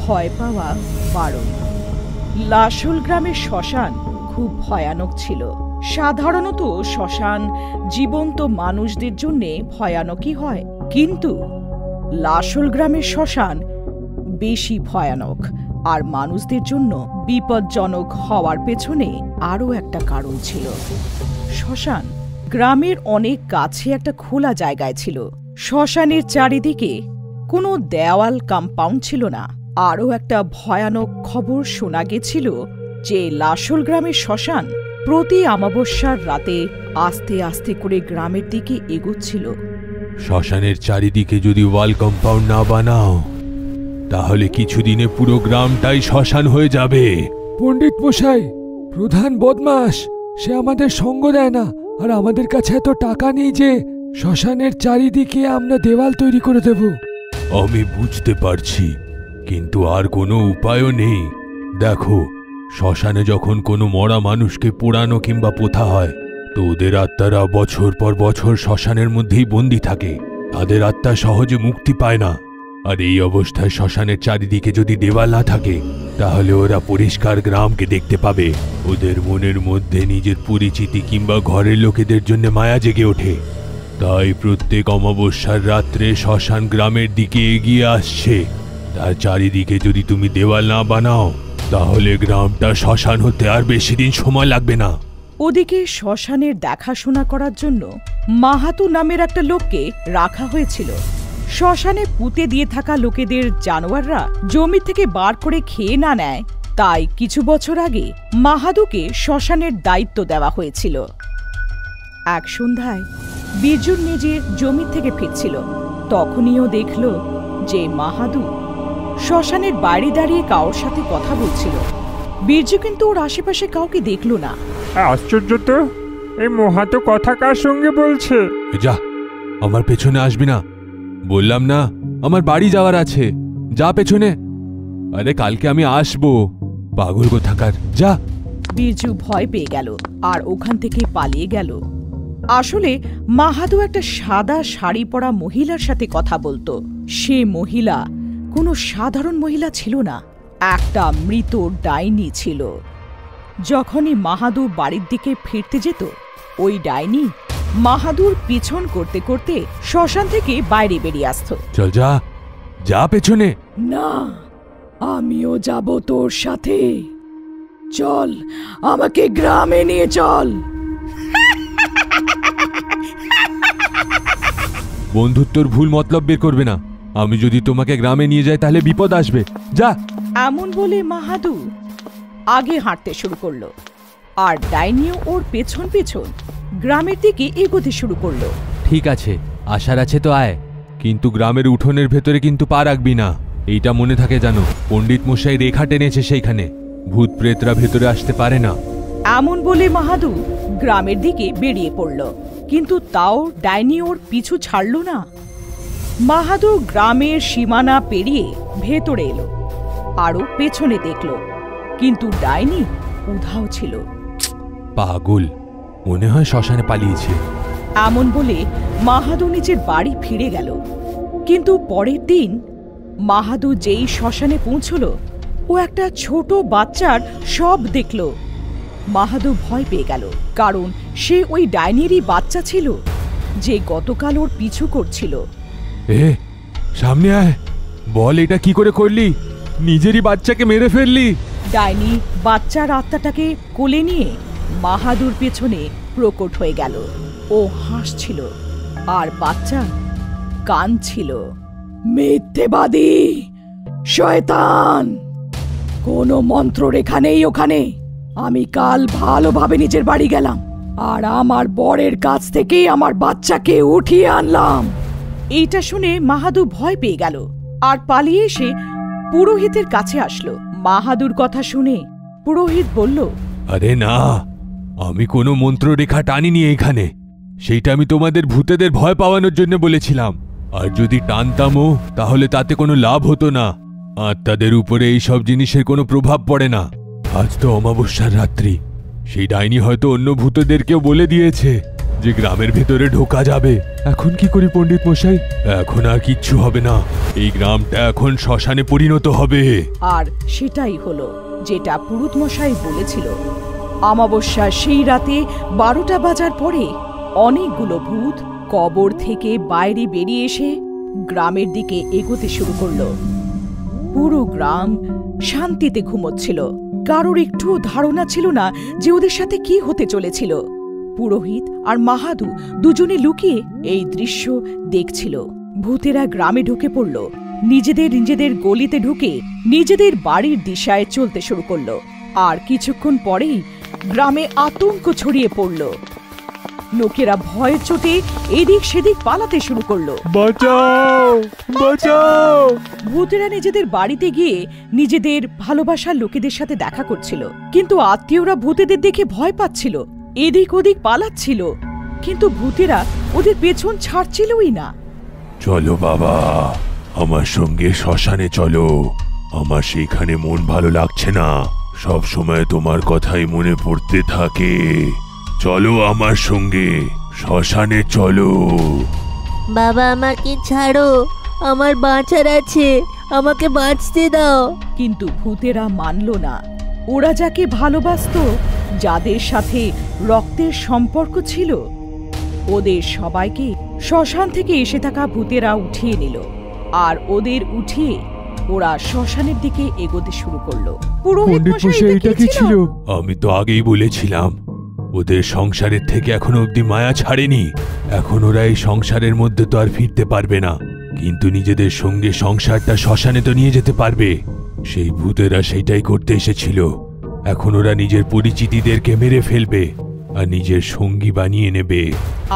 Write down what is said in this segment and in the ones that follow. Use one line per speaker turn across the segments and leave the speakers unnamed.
ভয় পাওয়া বারণ। লাশোল গ্রামের শ্মশান খুব ভয়ানক ছিল। সাধারণত শ্মশান জীবন্ত মানুষদের জন্য ভয়ানকই হয়, কিন্তু লাশোল গ্রামের শ্মশান বেশি ভয়ানক আর মানুষদের জন্য বিপজ্জনক হওয়ার পেছনে আরও একটা কারণ ছিল। শ্মশান গ্রামের অনেক কাছে একটা খোলা জায়গায় ছিল। শ্মশানের চারিদিকে কোনো দেওয়াল কম্পাউন্ড ছিল না। আরও একটা ভয়ানক খবর শোনা গেছিল যে লাশোল গ্রামের শ্মশান প্রতি অমাবস্যার রাতে আস্তে আস্তে করে গ্রামের দিকে এগোচ্ছিল।
শ্মশানের চারিদিকে যদি ওয়াল কম্পাউন্ড না বানাও তাহলে কিছুদিনে পুরো গ্রামটাই শ্মশান হয়ে যাবে।
পণ্ডিত মশাই, প্রধান বদমাস সে আমাদের সঙ্গ দেয় না, আর আমাদের কাছে এত টাকা নেই যে শ্মশানের চারিদিকে আমরা দেওয়াল তৈরি করে দেব।
আমি বুঝতে পারছি, কিন্তু আর কোনো উপায়ও নেই। দেখো, শ্মশানে যখন কোনো মরা মানুষকে পোড়ানো কিংবা পোথা হয় তো ওদের আত্মারা বছর পর বছর শ্মশানের মধ্যেই বন্দী থাকে। তাদের আত্মা সহজে মুক্তি পায় না। আর এই অবস্থায় শ্মশানের চারিদিকে যদি দেওয়াল না থাকে তাহলে ওরা পরিষ্কার গ্রামকে দেখতে পাবে। ওদের মনের মধ্যে নিজের পরিচিতি কিংবা ঘরের লোকেদের জন্য মায়া জেগে ওঠে। তাই প্রত্যেক অমাবস্যার রাত্রে শ্মশান গ্রামের দিকে এগিয়ে আসছে। তার চারিদিকে যদি তুমি দেওয়াল না বানাও তাহলে গ্রামটা শ্মশান হতে আর বেশি দিন সময় লাগবে না।
ওদিকে শ্মশানের দেখাশোনা করার জন্য মাহাতু নামের একটা লোককে রাখা হয়েছিল। শ্মশানে পুঁতে দিয়ে থাকা লোকেদের জানোয়াররা জমি থেকে বার করে খেয়ে না নেয়, তাই কিছু বছর আগে মাহাদুকে শ্মশানের দায়িত্ব দেওয়া হয়েছিল। এক সন্ধ্যায় বিরজুর নিজের জমি থেকে ফিরছিল। তখনইও দেখল যে মাহাদু শ্মশানের বাইরে দাঁড়িয়ে কারোর সাথে কথা বলছিল। বিরজু কিন্তু ওর আশেপাশে কাউকে দেখল না।
আশ্চর্য তো, এই মহাতো কথা কার সঙ্গে বলছে?
যা, আমার পেছনে আসবি না। বললাম না আমার বাড়ি যাওয়ার আছে, যা পেছনে। আরে কালকে আমি আসবো, পাগল কোথাকার, যা।
বিরজু ভয় পেয়ে গেল আর ওখান থেকে পালিয়ে গেল। আসলে মাহাদু একটা সাদা শাড়ি পরা মহিলার সাথে কথা বলতো। সে মহিলা কোনো সাধারণ মহিলা ছিল না, একটা মৃত ডাইনি ছিল। যখনই মাহাদু বাড়ির দিকে ফিরতে যেত, ওই ডাইনি মাহাদুর পিছন করতে করতে শ্মশান থেকে বাইরে বেরিয়ে আসত।
চল, যা যা পেছনে।
না, আমিও যাব তোর সাথে। চল, আমাকে গ্রামে নিয়ে চল।
বন্ধুত্বর ভুল মতলব বের করবে না। আমি যদি তোমাকে গ্রামে নিয়ে যাই তাহলে বিপদ আসবে, যা।
এমন বলে মাহাদু আগে হাঁটতে শুরু করলো, আর ডাইনিও ওর পেছন পেছন গ্রামের দিকে এগোতে শুরু করলো।
ঠিক আছে, আশার আছে তো আয়, কিন্তু গ্রামের উঠোনের ভেতরে কিন্তু পা রাখবি না। এইটা মনে থাকে জানো, পণ্ডিত মশাই রেখা টেনেছে সেইখানে। ভূত প্রেতরা ভেতরে আসতে পারে না।
এমন বলে মাহাদু গ্রামের দিকে বেরিয়ে পড়ল, কিন্তু তাও ডাইনি ওর পিছু ছাড়ল না। মাহাদু গ্রামের সীমানা পেরিয়ে ভেতরে এলো, আরো পেছনে দেখল, কিন্তু ডাইনি উধাও ছিল।
পাগল, মনে হয় শ্মশানে পালিয়েছে।
এমন বলে মাহাদু নিজের বাড়ি ফিরে গেল। কিন্তু পরের দিন মাহাদু যেই শ্মশানে পৌঁছল, ও একটা ছোট বাচ্চার সব দেখল। মাহাদু ভয় পেয়ে গেল, কারণ সে ওই ডাইনিরই বাচ্চা ছিল যে গতকাল ওর পিছু করছিল।
সামনে আয়, বল এটা কি করে করলি? নিজেরই বাচ্চাকে মেরে ফেললি।
ডাইনি বাচ্চার আত্মাটাকে কোলে নিয়ে মাহাদুর পেছনে প্রকট হয়ে গেল। ও হাসছিল আর বাচ্চা কাঁদছিল। মিথ্যেবাদী শয়তান, কোনো মন্ত্ররেখা নেই ওখানে। আমি কাল ভালোভাবে নিজের বাড়ি গেলাম আর আমার বরের কাছ থেকে আমার বাচ্চাকে উঠিয়ে আনলাম। এইটা শুনে মাহাদু ভয় পেয়ে গেল আর পালিয়ে এসে পুরোহিতের কাছে আসলো। মাহাদুর কথা শুনে পুরোহিত বলল,
আরে না, আমি কোনো মন্ত্ররেখা টানিনি এখানে। সেইটা আমি তোমাদের ভূতেদের ভয় পাওয়ানোর জন্য বলেছিলাম। আর যদি টানতামও তাহলে তাতে কোনো লাভ হতো না। আত্মাদের উপরে এই সব জিনিসের কোনো প্রভাব পড়ে না। আজ তো অমাবস্যার রাত্রি, সেই ডাইনি হয়তো অন্য ভূতদেরকেও বলে দিয়েছে যে গ্রামের ভেতরে ঢোকা যাবে। এখন কি করি পণ্ডিত মশাই? এখন আর কিচ্ছু হবে না, এই গ্রামটা এখন শ্মশানে পরিণত হবে।
আর সেটাই হলো যেটা পুরুত মশাই বলেছিল। অমাবস্যা সেই রাতে 12টা বাজার পরে অনেকগুলো ভূত কবর থেকে বাইরে বেরিয়ে এসে গ্রামের দিকে এগোতে শুরু করলো। পুরো গ্রাম শান্তিতে ঘুমোচ্ছিল। কারোর একটু ধারণা ছিল না যে ওদের সাথে কি হতে চলেছিল। পুরোহিত আর মাহাদু দুজনে লুকিয়ে এই দৃশ্য দেখছিল। ভূতেরা গ্রামে ঢুকে পড়ল, নিজেদের গলিতে ঢুকে নিজেদের বাড়ির দিশায় চলতে শুরু করলো। আর কিছুক্ষণ পরেই গ্রামে আতঙ্ক ছড়িয়ে পড়ল। লোকেরা ভয়ের চোটে এদিক সেদিক পালাতে শুরু করলো।
বাঁচাও, বাঁচাও!
ভূতেরা নিজেদের বাড়িতে গিয়ে নিজেদের ভালোবাসার লোকেদের সাথে দেখা করছিল, কিন্তু আত্মীয়রা ভূতেদের দেখে ভয় পাচ্ছিল, এদিক ওদিক পালাচ্ছিল, কিন্তু ভূতেরা ওদের পেছন ছাড়ছিলই না।
চলো বাবা, আমার সঙ্গে শ্মশানে চলো। আমার সেইখানে মন ভালো লাগছে না, সব সময় তোমার কথাই মনে পড়তে থাকে। চলো আমার সঙ্গে শ্মশানে চলো।
বাবা আমাকে ছাড়ো, আমার বাঁচার আছে, আমাকে বাঁচতে দাও।
কিন্তু ভূতেরা মানল না। ওরা যাকে ভালোবাসতো, যাদের সাথে রক্তের সম্পর্ক ছিল, ওদের সবাইকে শ্মশান থেকে এসে থাকা ভূতেরা উঠিয়ে নিল। আর ওদের উঠিয়ে ওরা শ্মশানের দিকে এগোতে শুরু করলো। পুরোহিত মশাই এটা কি ছিল?
আমি তো আগেই বলেছিলাম, ওদের সংসারের থেকে এখনো অবধি মায়া ছাড়েনি। এখন ওরা এই সংসারের মধ্যে তো আর ফিরতে পারবে না, কিন্তু নিজেদের সঙ্গে সংসারটা শ্মশানে তো নিয়ে যেতে পারবে। সেই ভূতেরা সেইটাই করতে এসেছিল। এখন ওরা নিজের পরিচিতিদেরকে মেরে ফেলবে আর নিজের সঙ্গী বানিয়ে নেবে।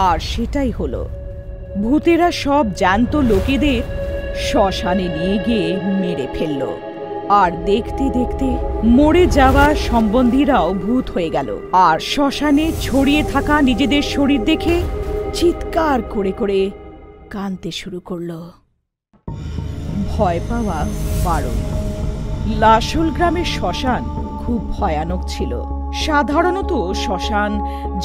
আর সেটাই হলো, ভূতেরা সব জ্যান্ত লোকেদের শ্মশানে নিয়ে গিয়ে মেরে ফেলল। আর দেখতে দেখতে মরে যাওয়া সম্বন্ধীরাও ভূত হয়ে গেল। আর শ্মশানে ছড়িয়ে থাকা নিজেদের শরীর দেখে চিৎকার করে করে কাঁদতে শুরু করলো। ভয় পাওয়া বারণ। লাশোল গ্রামের শ্মশান খুব ভয়ানক ছিল। সাধারণত শ্মশান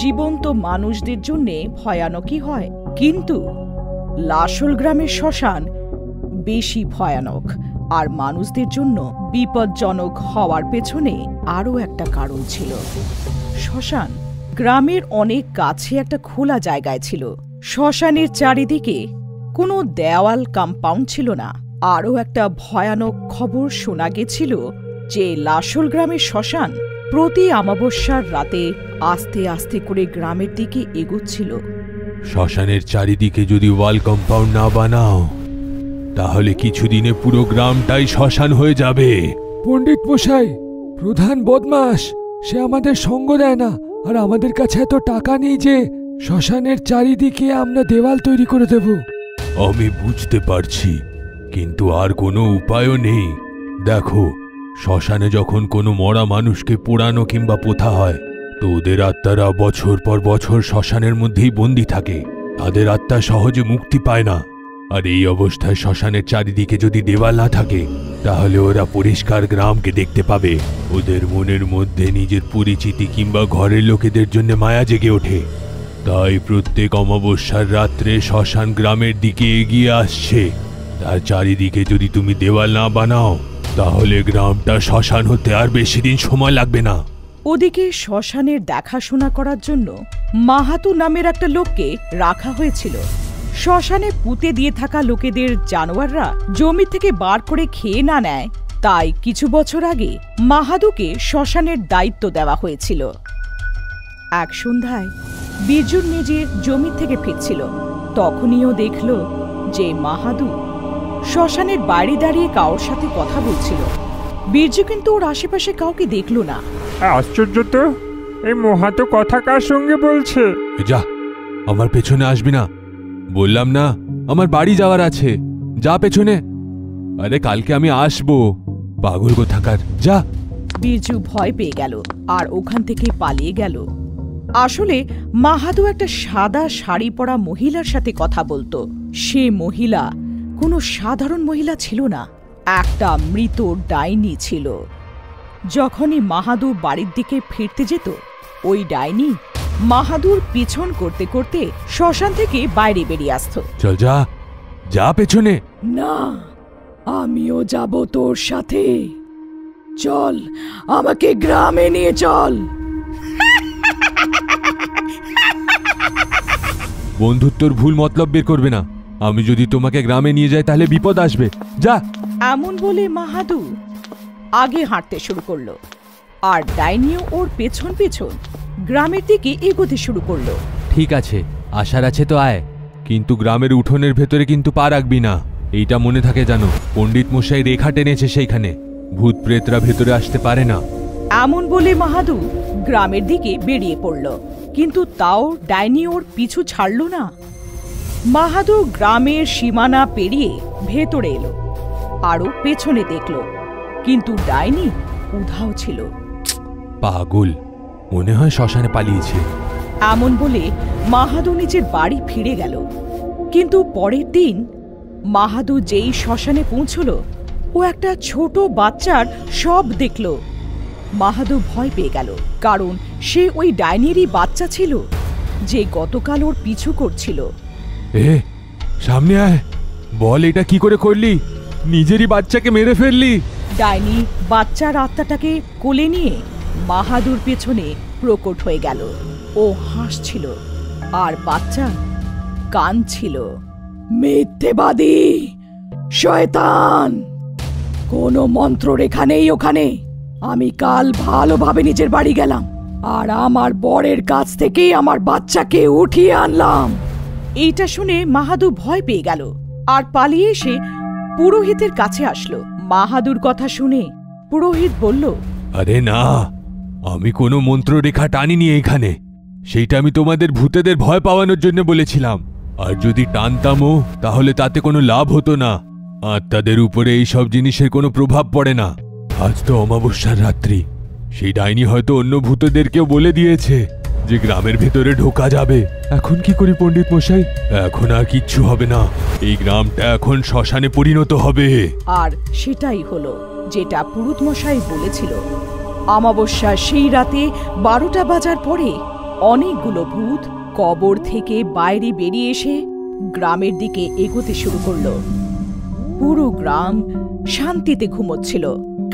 জীবন্ত মানুষদের জন্য ভয়ানকই হয়, কিন্তু লাশোল গ্রামের শ্মশান বেশি ভয়ানক। আর মানুষদের জন্য বিপজ্জনক হওয়ার পেছনে আরও একটা কারণ ছিল। শ্মশান গ্রামের অনেক কাছে একটা খোলা জায়গায় ছিল। শ্মশানের চারিদিকে কোনো দেওয়াল কম্পাউন্ড ছিল না। আরও একটা ভয়ানক খবর শোনা গেছিল যে লাশোল গ্রামের শ্মশান প্রতি অমাবস্যার রাতে আস্তে আস্তে করে গ্রামের দিকে এগোচ্ছিল।
শ্মশানের চারিদিকে যদি ওয়াল কম্পাউন্ড না বানাও, তাহলে কিছুদিনে পুরো গ্রামটাই শ্মশান হয়ে যাবে।
পণ্ডিত মশাই, প্রধান বদমাস সে আমাদের সঙ্গ দেয় না, আর আমাদের কাছে এত টাকা নেই যে শ্মশানের চারিদিকে আমরা দেওয়াল তৈরি করে দেব।
আমি বুঝতে পারছি, কিন্তু আর কোনো উপায়ও নেই। দেখো, শ্মশানে যখন কোনো মরা মানুষকে পোড়ানো কিংবা পোথা হয়, তো ওদের আত্মারা বছর পর বছর শ্মশানের মধ্যেই বন্দী থাকে। তাদের আত্মা সহজে মুক্তি পায় না। আর এই অবস্থায় শ্মশানের চারিদিকে যদি দেওয়াল না থাকে, তাহলে ওরা পরিষ্কার গ্রামকে দেখতে পাবে। ওদের মনের মধ্যে নিজের পরিচিতি কিংবা ঘরের লোকেদের জন্য মায়া জেগে ওঠে। তাই প্রত্যেক অমাবস্যার রাত্রে শ্মশান গ্রামের দিকে এগিয়ে আসছে। তার চারিদিকে যদি তুমি দেওয়াল না বানাও, তাহলে গ্রামটা শ্মশান হতে আর বেশি দিন সময় লাগবে না।
ওদিকে শ্মশানের দেখাশোনা করার জন্য মাহাতু নামের একটা লোককে রাখা হয়েছিল। শ্মশানে পুঁতে দিয়ে থাকা লোকেদের জানোয়াররা জমি থেকে বার করে খেয়ে না নেয়, তাই কিছু বছর আগে মাহাদুকে শ্মশানের দায়িত্ব দেওয়া হয়েছিল। এক সন্ধ্যায় বিরজুর নিজের জমি থেকে ফিরছিল। তখনই ও দেখল যে মাহাদু শ্মশানের বাইরে দাঁড়িয়ে কারোর সাথে কথা বলছিল। বিরজু কিন্তু ওর আশেপাশে কাউকে দেখল না।
আশ্চর্য তো, এই মহাতো কথা কার সঙ্গে বলছে?
যা, আমার পেছনে আসবি না। বললাম না আমার বাড়ি যাওয়ার আছে, যা পেছনে। আরে কালকে আমি আসবো, পাগল কোথাকার, যা।
বিরজু ভয় পেয়ে গেল আর ওখান থেকে পালিয়ে গেল। আসলে মাহাদু একটা সাদা শাড়ি পরা মহিলার সাথে কথা বলতো। সে মহিলা কোনো সাধারণ মহিলা ছিল না, একটা মৃত ডাইনি ছিল। যখনই মাহাদু বাড়ির দিকে ফিরতে যেত, ওই ডাইনি মাহাদুর পিছন করতে করতে শ্মশান থেকে বাইরে বেরিয়ে আসতো।
চল যা, যা পেছনে।
না, আমিও যাব তোর সাথে। চল, আমাকে গ্রামে নিয়ে চল।
বন্ধুত্বর ভুল মতলব বের করবে না। আমি যদি তোমাকে গ্রামে নিয়ে যাই তাহলে বিপদ আসবে। যা।
এমন বলে মাহাদু আগে হাঁটতে শুরু করলো, আর ডাইনিও ওর পেছন পেছন গ্রামের দিকে এগোতে শুরু করলো।
ঠিক আছে, আশার আছে তো আয়, কিন্তু গ্রামের উঠোনের ভেতরে কিন্তু পা রাখবি না। এইটা মনে থাকে জানো, পণ্ডিত মশাই রেখা টেনেছে সেইখানে। ভূত প্রেতরা ভেতরে আসতে পারে না।
এমন বলে মাহাদু গ্রামের দিকে বেরিয়ে পড়ল, কিন্তু তাও ডাইনি ওর পিছু ছাড়ল না। মাহাদু গ্রামের সীমানা পেরিয়ে ভেতরে এলো, আরো পেছনে দেখল, কিন্তু ডাইনি উধাও ছিল।
পাগল, মনে হয় শ্মশানে পালিয়েছে।
এমন বলে মাহাদু নিজের বাড়ি ফিরে গেল। কিন্তু পরের দিন মাহাদু যেই শ্মশানে পৌঁছল, ও একটা ছোট বাচ্চার সব দেখল। মাহাদু ভয় পেয়ে গেল, কারণ সে ওই ডাইনিরই বাচ্চা ছিল যে গতকাল ওর পিছু করছিল।
এ সামনে আয়, বল এটা কি করে করলি? নিজেরই বাচ্চাকে মেরে ফেললি।
ডাইনি বাচ্চার আত্মাটাকে কোলে নিয়ে মাহাদুর পেছনে প্রকট হয়ে গেল। ও হাসছিল আর বাচ্চা কাঁদছিল। মিথ্যেবাদী শয়তান, কোনো মন্ত্ররেখা নেই ওখানে। আমি কাল ভালোভাবে নিজের বাড়ি গেলাম, আর আমার বরের কাছ থেকে আমার বাচ্চাকে উঠিয়ে আনলাম। এইটা শুনে মাহাদু ভয় পেয়ে গেল আর পালিয়ে এসে পুরোহিতের কাছে আসলো। মাহাদুর কথা শুনে পুরোহিত বলল,
আরে না, আমি কোনো মন্ত্ররেখা টানিনি এইখানে। সেইটা আমি তোমাদের ভূতেদের ভয় পাওয়ানোর জন্য বলেছিলাম। আর যদি টানতামও তাহলে তাতে কোনো লাভ হতো না। আত্মাদের উপরে এই সব জিনিসের কোনো প্রভাব পড়ে না। আজ তো অমাবস্যার রাত্রি, সেই ডাইনি হয়তো অন্য ভূতদেরকেও বলে দিয়েছে যে গ্রামের ভেতরে ঢোকা যাবে। এখন কি করি পণ্ডিত মশাই? এখন আর কিচ্ছু হবে না, এই গ্রামটা এখন শ্মশানে পরিণত হবে।
আর সেটাই হলো যেটা পুরুত মশাই বলেছিল। অমাবস্যা সেই রাতে 12টা বাজার পরে অনেকগুলো ভূত কবর থেকে বাইরে বেরিয়ে এসে গ্রামের দিকে এগোতে শুরু করলো। পুরো গ্রাম শান্তিতে ঘুমোচ্ছিল।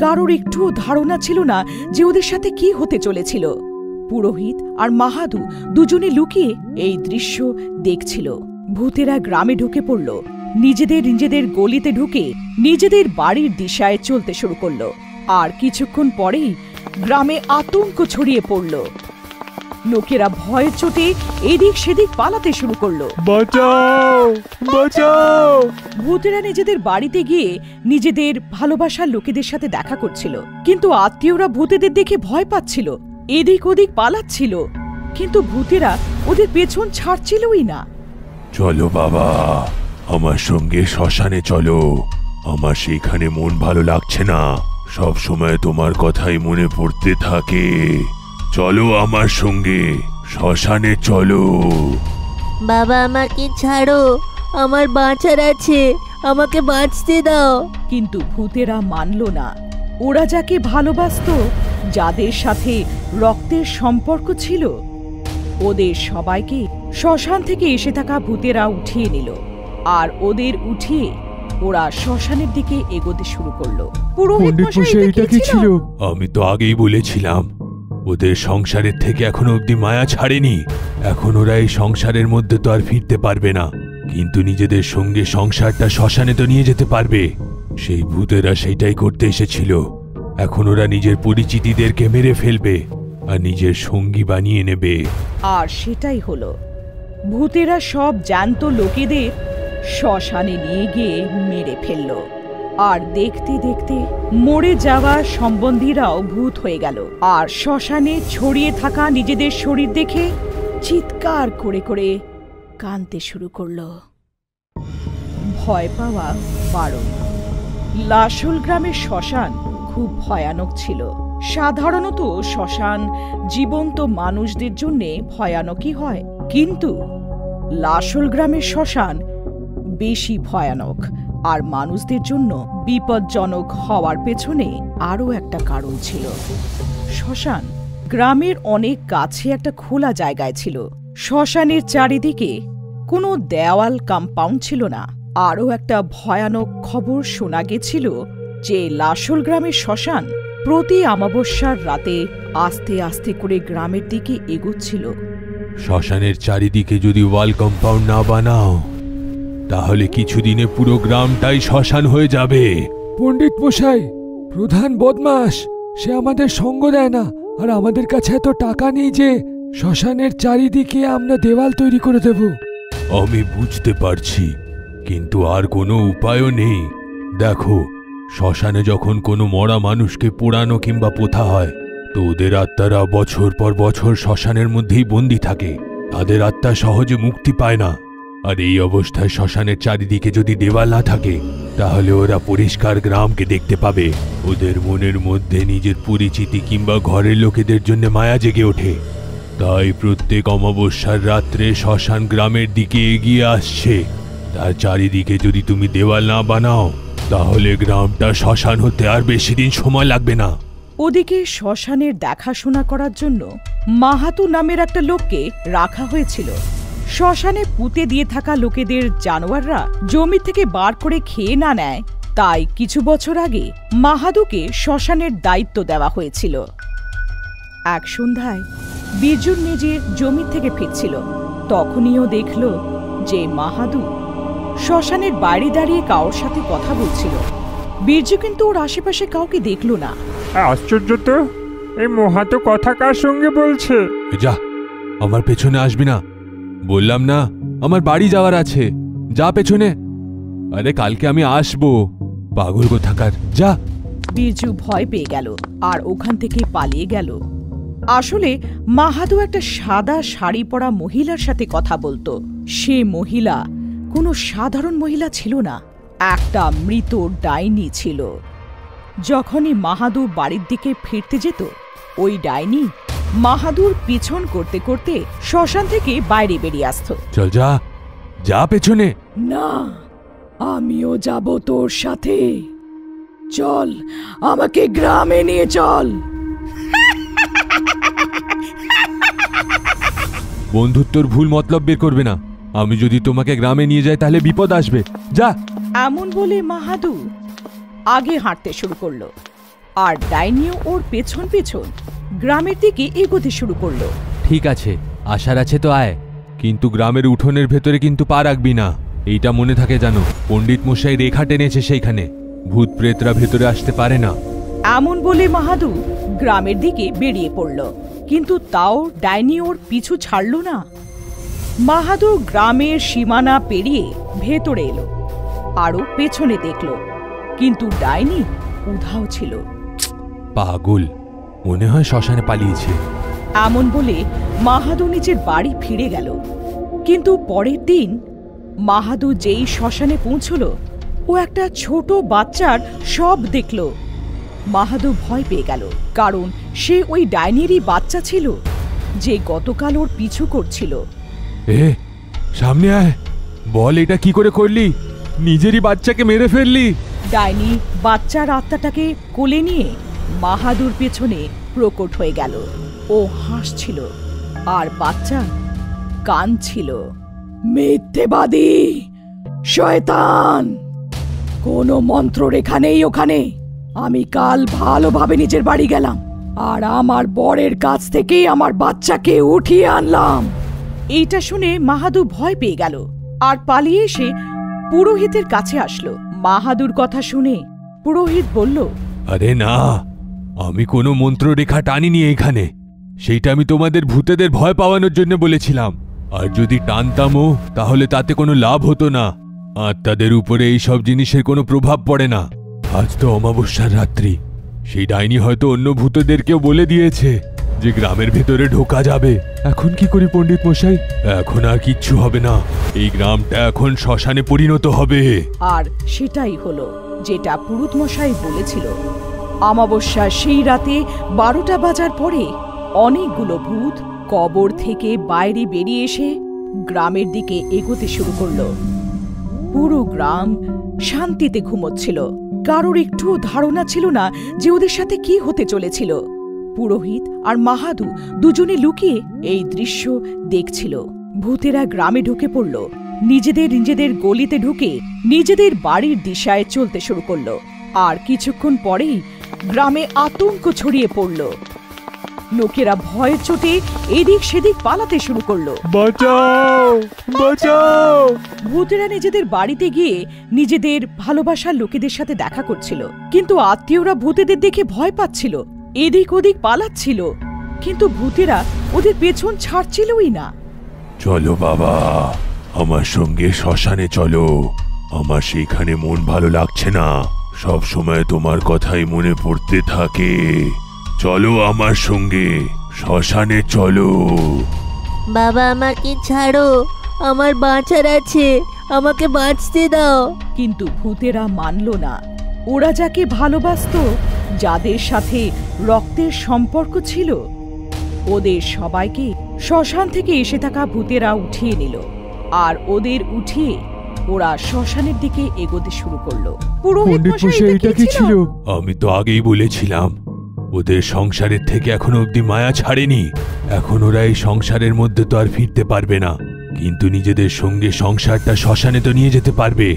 কারোর একটুও ধারণা ছিল না যে ওদের সাথে কি হতে চলেছিল। পুরোহিত আর মাহাদু দুজনে লুকিয়ে এই দৃশ্য দেখছিল। ভূতেরা গ্রামে ঢুকে পড়ল, নিজেদের গলিতে ঢুকে নিজেদের বাড়ির দিশায় চলতে শুরু করলো। আর কিছুক্ষণ পরেই গ্রামে আতঙ্ক ছড়িয়ে পড়ল। লোকেরা ভয়ের চোটে এদিক সেদিক পালাতে শুরু করলো।
বাঁচাও, বাঁচাও!
ভূতেরা নিজেদের বাড়িতে গিয়ে নিজেদের ভালোবাসার লোকেদের সাথে দেখা করছিল, কিন্তু আত্মীয়রা ভূতেদের দেখে ভয় পাচ্ছিল, এদিক ওদিক পালাচ্ছিল, কিন্তু ভূতেরা ওদের পেছন ছাড়ছিলই না।
চলো বাবা, আমার সঙ্গে শ্মশানে চলো। আমার সেখানে মন ভালো লাগছে না, সব সময় তোমার কথাই মনে পড়তে থাকে। চলো আমার সঙ্গে শ্মশানে চলো।
বাবা আমাকে ছাড়ো, আমার বাঁচার আছে, আমাকে বাঁচতে দাও।
কিন্তু ভূতেরা মানল না। ওরা যাকে ভালোবাসতো, যাদের সাথে রক্তের সম্পর্ক ছিল, ওদের সবাইকে শ্মশান থেকে এসে থাকা ভূতেরা উঠিয়ে নিল। আর ওদের উঠিয়ে ওরা শ্মশানের দিকে এগোতে শুরু করলো। পুরোহিত মশাই, এটা কি ছিল?
আমি তো আগেই বলেছিলাম, ওদের সংসারের থেকে এখনো অব্দি মায়া ছাড়েনি। এখন ওরা এই সংসারের মধ্যে তো আর ফিরতে পারবে না, কিন্তু নিজেদের সঙ্গে সংসারটা শ্মশানে তো নিয়ে যেতে পারবে। সেই ভূতেরা সেইটাই করতে এসেছিল। এখন ওরা নিজের পরিচিতিদেরকে মেরে ফেলবে আর নিজের সঙ্গী বানিয়ে নেবে।
আর সেটাই হলো। ভূতেরা সব জ্যান্ত লোকেদের শ্মশানে নিয়ে গিয়ে মেরে ফেলল। আর দেখতে দেখতে মরে যাওয়া সম্বন্ধীরাও ভূত হয়ে গেল, আর শ্মশানে ছড়িয়ে থাকা নিজেদের শরীর দেখে চিৎকার করে করে কাঁদতে শুরু করল। ভয় পাওয়া বারণ। লাশোল গ্রামের শ্মশান খুব ভয়ানক ছিল। সাধারণত শ্মশান জীবন্ত মানুষদের জন্য ভয়ানকই হয়, কিন্তু লাশোল গ্রামের শ্মশান বেশি ভয়ানক। আর মানুষদের জন্য বিপজ্জনক হওয়ার পেছনে আরও একটা কারণ ছিল। শ্মশান গ্রামের অনেক কাছে একটা খোলা জায়গায় ছিল। শ্মশানের চারিদিকে কোনো দেওয়াল কম্পাউন্ড ছিল না। আরও একটা ভয়ানক খবর শোনা গেছিল যে লাশোল গ্রামের শ্মশান প্রতি অমাবস্যার রাতে আস্তে আস্তে করে গ্রামের দিকে এগোচ্ছিল।
শ্মশানের চারিদিকে যদি ওয়াল কম্পাউন্ড না বানাও তাহলে কিছুদিনে পুরো গ্রামটাই শ্মশান হয়ে যাবে।
পণ্ডিত মশাই, প্রধান বদমাস সে আমাদের সঙ্গ দেয় না, আর আমাদের কাছে এত টাকা নেই যে শ্মশানের চারিদিকে আমরা দেওয়াল তৈরি করে দেব।
আমি বুঝতে পারছি, কিন্তু আর কোনো উপায়ও নেই। দেখো, শ্মশানে যখন কোনো মরা মানুষকে পোড়ানো কিংবা পোথা হয় তো ওদের আত্মারা বছর পর বছর শ্মশানের মধ্যেই বন্দী থাকে। তাদের আত্মা সহজে মুক্তি পায় না। আর এই অবস্থায় শ্মশানের চারিদিকে যদি দেওয়াল না থাকে তাহলে ওরা পরিষ্কার গ্রামকে দেখতে পাবে। ওদের মনের মধ্যে নিজের পরিচিতি কিংবা ঘরের লোকেদের জন্য মায়া জেগে ওঠে। তাই প্রত্যেক অমাবস্যার রাত্রে শ্মশান গ্রামের দিকে এগিয়ে আসছে। তার চারিদিকে যদি তুমি দেওয়াল না বানাও তাহলে গ্রামটা শ্মশান হতে আর বেশি দিন সময় লাগবে না।
ওদিকে শ্মশানের দেখাশোনা করার জন্য মাহাতু নামের একটা লোককে রাখা হয়েছিল। শ্মশানে পুঁতে দিয়ে থাকা লোকেদের জানোয়াররা জমি থেকে বার করে খেয়ে না নেয়, তাই কিছু বছর আগে মাহাদুকে শ্মশানের দায়িত্ব দেওয়া হয়েছিল। এক সন্ধ্যায় বিরজু নিজের জমি থেকে ফিরছিল। তখনইও দেখল যে মাহাদু শ্মশানের বাইরে দাঁড়িয়ে কারোর সাথে কথা বলছিল। বিরজু কিন্তু ওর আশেপাশে কাউকে দেখল না।
আশ্চর্য তো, এই মহাতো কথা কার সঙ্গে বলছে?
যা, আমার পেছনে আসবি না। বললাম না আমার বাড়ি যাওয়ার আছে, যা পেছনে। আরে কালকে আমি আসবো, পাগল কোথাকার, যা।
বিরজু ভয় পেয়ে গেল আর ওখান থেকে পালিয়ে গেল। আসলে মাহাদু একটা সাদা শাড়ি পরা মহিলার সাথে কথা বলতো। সে মহিলা কোনো সাধারণ মহিলা ছিল না, একটা মৃত ডাইনি ছিল। যখনই মাহাদু বাড়ির দিকে ফিরতে যেত ওই ডাইনি মাহাদুর পিছন করতে করতে শ্মশান থেকে বাইরে বেরিয়ে আসত।
চল, যা যা পেছনে।
না, আমিও যাব তোর সাথে। চল, আমাকে গ্রামে নিয়ে চল।
বন্ধুত্বর ভুল মতলব বের করবে না। আমি যদি তোমাকে গ্রামে নিয়ে যাই তাহলে বিপদ আসবে, যা।
এমন বলে মাহাদু আগে হাঁটতে শুরু করলো আর ডাইনিও ওর পেছন পেছন গ্রামের দিকে এগোতে শুরু করলো।
ঠিক আছে, আশার আছে তো আয়, কিন্তু গ্রামের উঠোনের ভেতরে কিন্তু পা রাখবি না, এইটা মনে থাকে জানো। পণ্ডিত মশাই রেখা টেনেছে সেইখানে, ভূত প্রেতরা ভেতরে আসতে পারে না।
এমন বলে মাহাদু গ্রামের দিকে বেরিয়ে পড়ল, কিন্তু তাও ডাইনি ওর পিছু ছাড়ল না। মাহাদু গ্রামের সীমানা পেরিয়ে ভেতরে এলো, আরো পেছনে দেখল, কিন্তু ডাইনি উধাও ছিল।
পাগল, মনে হয় শ্মশানে পালিয়েছে।
এমন বলে মাহাদু নিজের বাড়ি ফিরে গেল। কিন্তু পরের দিন মাহাদু যেই শ্মশানে পৌঁছল ও একটা ছোট বাচ্চার সব দেখল। মাহাদু ভয় পেয়ে গেল, কারণ সে ওই ডাইনিরই বাচ্চা ছিল যে গতকাল ওর পিছু করছিল।
এ সামনে আয়, বল এটা কি করে করলি? নিজেরই বাচ্চাকে মেরে ফেললি।
ডাইনি বাচ্চার আত্মাটাকে কোলে নিয়ে মাহাদুর পেছনে প্রকট হয়ে গেল। ও হাসছিল আর বাচ্চা কাঁদছিল। মিথ্যেবাদী শয়তান, কোনো মন্ত্ররেখা নেই ওখানে। আমি কাল ভালোভাবে নিজের বাড়ি গেলাম আর আমার বরের কাছ থেকেই আমার বাচ্চাকে উঠিয়ে আনলাম। এইটা শুনে মাহাদু ভয় পেয়ে গেল আর পালিয়ে এসে পুরোহিতের কাছে আসলো। মাহাদুর কথা শুনে পুরোহিত বলল,
আরে না, আমি কোনো মন্ত্ররেখা টানিনি এখানে। সেইটা আমি তোমাদের ভূতেদের ভয় পাওয়ানোর জন্য বলেছিলাম। আর যদি টানতামও তাহলে তাতে কোনো লাভ হতো না। আত্মাদের উপরে এই সব জিনিসের কোনো প্রভাব পড়ে না। আজ তো অমাবস্যার রাত্রি, সেই ডাইনি হয়তো অন্য ভূতদেরকেও বলে দিয়েছে যে গ্রামের ভেতরে ঢোকা যাবে। এখন কি করি পণ্ডিত মশাই? এখন আর কিচ্ছু হবে না, এই গ্রামটা এখন শ্মশানে পরিণত হবে।
আর সেটাই হলো যেটা পুরুত মশাই বলেছিল। অমাবস্যা সেই রাতে 12টা বাজার পরে অনেকগুলো ভূত কবর থেকে বাইরে বেরিয়ে এসে গ্রামের দিকে এগোতে শুরু করলো। পুরো গ্রাম শান্তিতে ঘুমোচ্ছিল। কারোর একটুও ধারণা ছিল না যে ওদের সাথে কি হতে চলেছিল। পুরোহিত আর মাহাদু দুজনে লুকিয়ে এই দৃশ্য দেখছিল। ভূতেরা গ্রামে ঢুকে পড়ল, নিজেদের গলিতে ঢুকে নিজেদের বাড়ির দিশায় চলতে শুরু করলো। আর কিছুক্ষণ পরেই গ্রামে আতঙ্ক ছড়িয়ে পড়ল। লোকেরা ভয়ের চোটে এদিক সেদিক পালাতে শুরু করলো।
বাঁচাও, বাঁচাও!
ভূতেরা নিজেদের বাড়িতে গিয়ে নিজেদের ভালোবাসার লোকেদের সাথে দেখা করছিল, কিন্তু আত্মীয়রা ভূতেদের দেখে ভয় পাচ্ছিল, এদিক ওদিক পালাচ্ছিল, কিন্তু ভূতেরা ওদের পেছন ছাড়ছিলই না।
চলো বাবা, আমার সঙ্গে শ্মশানে চলো। আমার সেইখানে মন ভালো লাগছে না, সব সময় তোমার কথাই মনে পড়তে থাকে। চলো আমার সঙ্গে, শ্মশানে চলো।
বাবা আমাকে ছাড়ো, আমার বাঁচার আছে, আমাকে বাঁচতে দাও।
কিন্তু ভূতেরা মানল না। ওরা যাকে ভালোবাসতো, যাদের সাথে রক্তের সম্পর্ক ছিল, ওদের সবাইকে শ্মশান থেকে এসে থাকা ভূতেরা উঠিয়ে নিল। আর ওদের উঠিয়ে ওরা শ্মশানের দিকে এগোতে শুরু করলো। পুরোহিত মশাই, এটা কি ছিল?
আমি তো আগেই বলেছিলাম, ওদের সংসারের থেকে এখনো অব্দি মায়া ছাড়েনি। এখন ওরা এই সংসারের মধ্যে তো আর ফিরতে পারবে না, কিন্তু নিজেদের সঙ্গে সংসারটা শ্মশানে তো নিয়ে যেতে পারবে।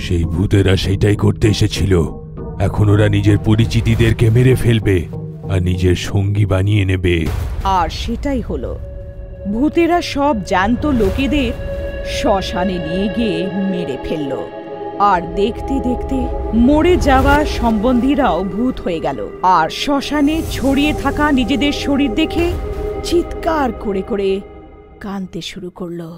সেই ভূতেরা সেইটাই করতে এসেছিল। এখন ওরা নিজের পরিচিতিদেরকে মেরে ফেলবে আর নিজের সঙ্গী বানিয়ে নেবে।
আর সেটাই হলো। ভূতেরা সব জ্যান্ত লোকেদের শ্মশানে নিয়ে গিয়ে মেরে ফেলল। আর দেখতে দেখতে মরে যাওয়া সম্বন্ধীরাও ভূত হয়ে গেল, আর শ্মশানে ছড়িয়ে থাকা নিজেদের শরীর দেখে চিৎকার করে করে কাঁদতে শুরু করলো।